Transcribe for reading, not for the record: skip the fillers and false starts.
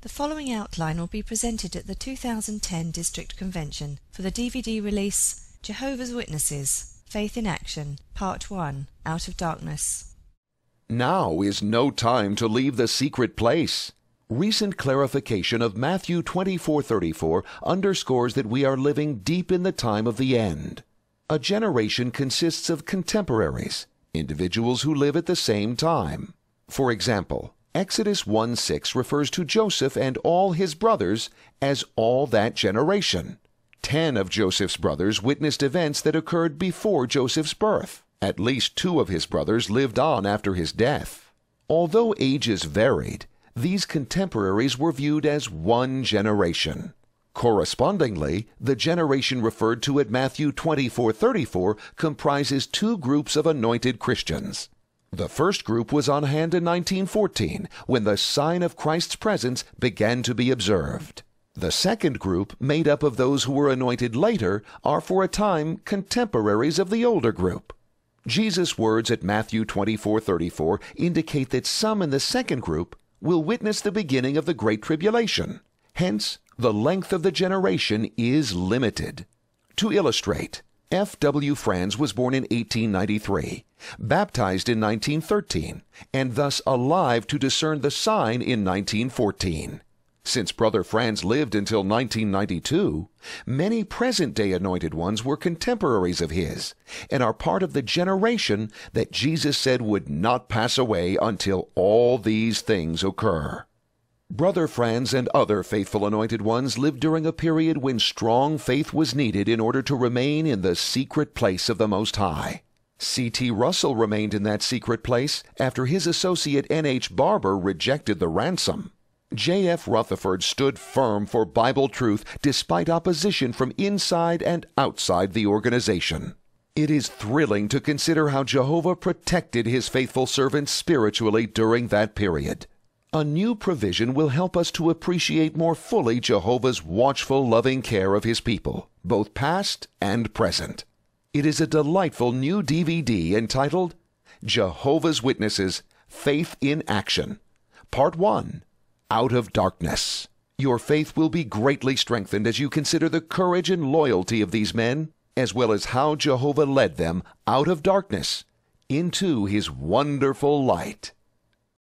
The following outline will be presented at the 2010 District Convention for the DVD release Jehovah's Witnesses, Faith in Action, Part 1, Out of Darkness. Now is no time to leave the secret place. Recent clarification of Matthew 24:34 underscores that we are living deep in the time of the end. A generation consists of contemporaries, individuals who live at the same time. For example, Exodus 1:6 refers to Joseph and all his brothers as all that generation. 10 of Joseph's brothers witnessed events that occurred before Joseph's birth. At least 2 of his brothers lived on after his death. Although ages varied, these contemporaries were viewed as one generation. Correspondingly, the generation referred to at Matthew 24:34 comprises 2 groups of anointed Christians. The first group was on hand in 1914, when the sign of Christ's presence began to be observed. The second group, made up of those who were anointed later, are for a time contemporaries of the older group. Jesus' words at Matthew 24:34 indicate that some in the second group will witness the beginning of the Great Tribulation. Hence, the length of the generation is limited. To illustrate, F.W. Franz was born in 1893, baptized in 1913, and thus alive to discern the sign in 1914. Since Brother Franz lived until 1992, many present-day anointed ones were contemporaries of his, and are part of the generation that Jesus said would not pass away until all these things occur. Brother Franz and other faithful anointed ones lived during a period when strong faith was needed in order to remain in the secret place of the Most High. C.T. Russell remained in that secret place after his associate N.H. Barber rejected the ransom. J.F. Rutherford stood firm for Bible truth despite opposition from inside and outside the organization. It is thrilling to consider how Jehovah protected his faithful servants spiritually during that period. A new provision will help us to appreciate more fully Jehovah's watchful, loving care of his people, both past and present. It is a delightful new DVD entitled Jehovah's Witnesses, Faith in Action, Part 1, Out of Darkness. Your faith will be greatly strengthened as you consider the courage and loyalty of these men, as well as how Jehovah led them out of darkness into his wonderful light.